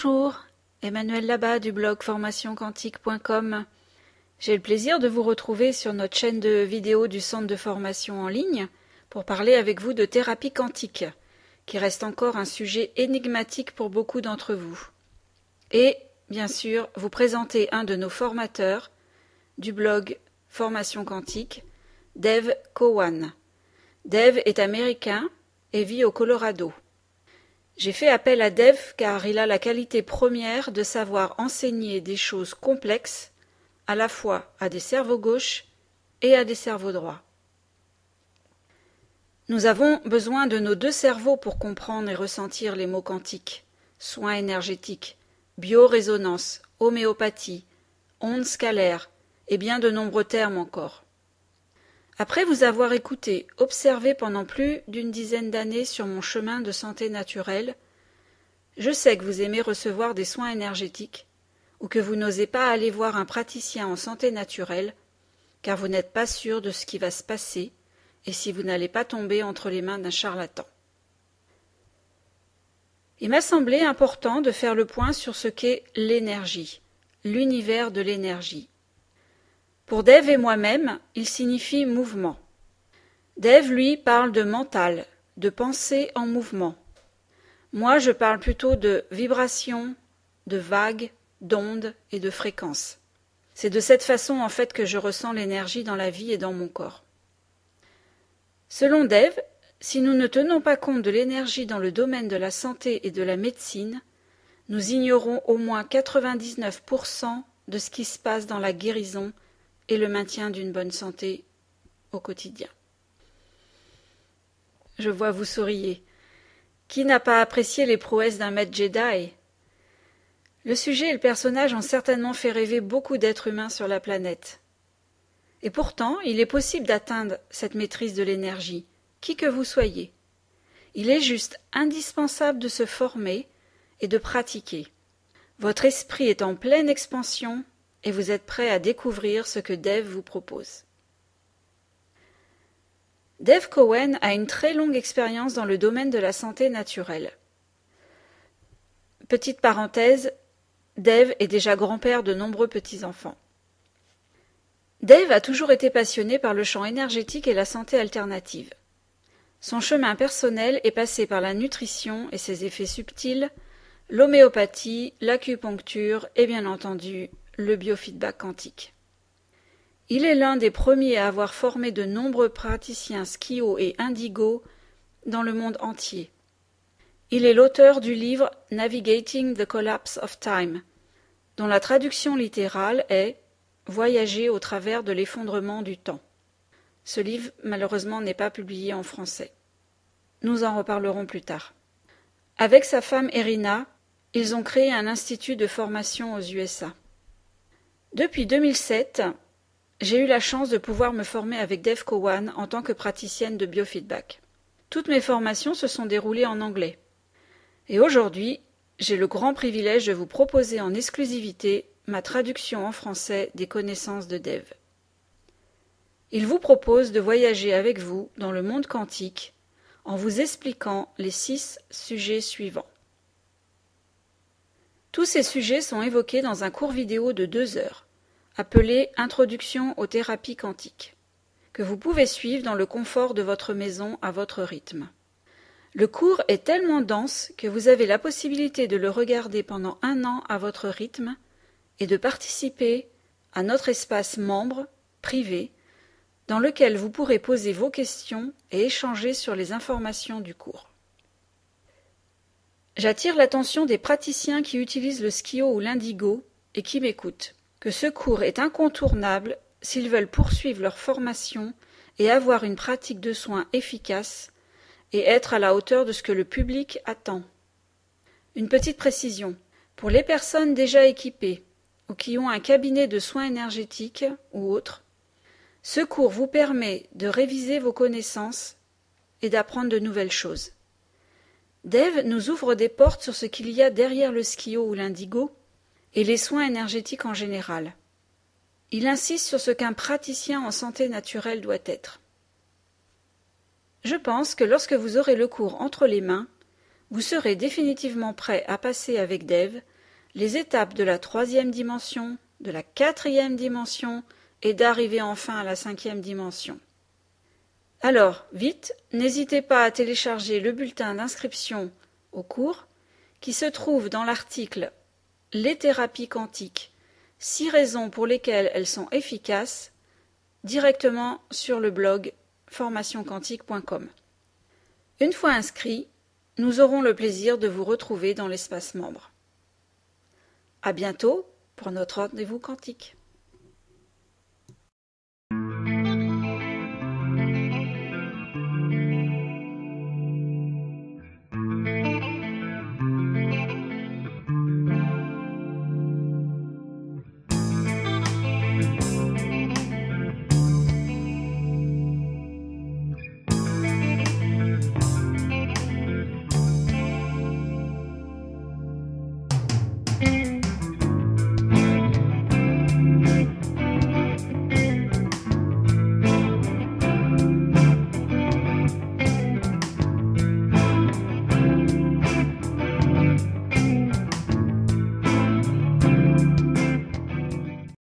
Bonjour, Emmanuelle Labat du blog formationquantique.com. J'ai le plaisir de vous retrouver sur notre chaîne de vidéos du centre de formation en ligne pour parler avec vous de thérapie quantique, qui reste encore un sujet énigmatique pour beaucoup d'entre vous. Et, bien sûr, vous présenter un de nos formateurs du blog Formation Quantique, Dave Cowan. Dave est américain et vit au Colorado. J'ai fait appel à Dave car il a la qualité première de savoir enseigner des choses complexes à la fois à des cerveaux gauches et à des cerveaux droits. Nous avons besoin de nos deux cerveaux pour comprendre et ressentir les mots quantiques, soins énergétiques, biorésonance, homéopathie, ondes scalaires et bien de nombreux termes encore. Après vous avoir écouté, observé pendant plus d'une dizaine d'années sur mon chemin de santé naturelle, je sais que vous aimez recevoir des soins énergétiques ou que vous n'osez pas aller voir un praticien en santé naturelle car vous n'êtes pas sûr de ce qui va se passer et si vous n'allez pas tomber entre les mains d'un charlatan. Il m'a semblé important de faire le point sur ce qu'est l'énergie, l'univers de l'énergie. Pour Dave et moi-même, il signifie mouvement. Dave, lui, parle de mental, de pensée en mouvement. Moi, je parle plutôt de vibrations, de vagues, d'ondes et de fréquences. C'est de cette façon, en fait, que je ressens l'énergie dans la vie et dans mon corps. Selon Dave, si nous ne tenons pas compte de l'énergie dans le domaine de la santé et de la médecine, nous ignorons au moins 99% de ce qui se passe dans la guérison et le maintien d'une bonne santé au quotidien. Je vois vous souriez. Qui n'a pas apprécié les prouesses d'un maître Jedi? Le sujet et le personnage ont certainement fait rêver beaucoup d'êtres humains sur la planète. Et pourtant, il est possible d'atteindre cette maîtrise de l'énergie, qui que vous soyez. Il est juste indispensable de se former et de pratiquer. Votre esprit est en pleine expansion et vous êtes prêt à découvrir ce que Dave vous propose. Dave Cowan a une très longue expérience dans le domaine de la santé naturelle. Petite parenthèse, Dave est déjà grand-père de nombreux petits-enfants. Dave a toujours été passionné par le champ énergétique et la santé alternative. Son chemin personnel est passé par la nutrition et ses effets subtils, l'homéopathie, l'acupuncture et bien entendu le biofeedback quantique. Il est l'un des premiers à avoir formé de nombreux praticiens Skio et Indigo dans le monde entier. Il est l'auteur du livre Navigating the Collapse of Time, dont la traduction littérale est « Voyager au travers de l'effondrement du temps ». Ce livre, malheureusement, n'est pas publié en français. Nous en reparlerons plus tard. Avec sa femme Erina, ils ont créé un institut de formation aux USA. Depuis 2007, j'ai eu la chance de pouvoir me former avec Dave Cowan en tant que praticienne de biofeedback. Toutes mes formations se sont déroulées en anglais. Et aujourd'hui, j'ai le grand privilège de vous proposer en exclusivité ma traduction en français des connaissances de Dave. Il vous propose de voyager avec vous dans le monde quantique en vous expliquant les 6 sujets suivants. Tous ces sujets sont évoqués dans un court vidéo de 2 heures, appelé « Introduction aux thérapies quantiques », que vous pouvez suivre dans le confort de votre maison à votre rythme. Le cours est tellement dense que vous avez la possibilité de le regarder pendant 1 an à votre rythme et de participer à notre espace membre, privé, dans lequel vous pourrez poser vos questions et échanger sur les informations du cours. J'attire l'attention des praticiens qui utilisent le Skio ou l'Indigo et qui m'écoutent, que ce cours est incontournable s'ils veulent poursuivre leur formation et avoir une pratique de soins efficace et être à la hauteur de ce que le public attend. Une petite précision, pour les personnes déjà équipées ou qui ont un cabinet de soins énergétiques ou autres, ce cours vous permet de réviser vos connaissances et d'apprendre de nouvelles choses. Dave nous ouvre des portes sur ce qu'il y a derrière le Skio ou l'Indigo et les soins énergétiques en général. Il insiste sur ce qu'un praticien en santé naturelle doit être. Je pense que lorsque vous aurez le cours entre les mains, vous serez définitivement prêt à passer avec Dave les étapes de la 3e dimension, de la 4e dimension et d'arriver enfin à la 5e dimension. Alors, vite, n'hésitez pas à télécharger le bulletin d'inscription au cours qui se trouve dans l'article « Les thérapies quantiques, 6 raisons pour lesquelles elles sont efficaces » directement sur le blog formationquantique.com. Une fois inscrit, nous aurons le plaisir de vous retrouver dans l'espace membre. À bientôt pour notre rendez-vous quantique.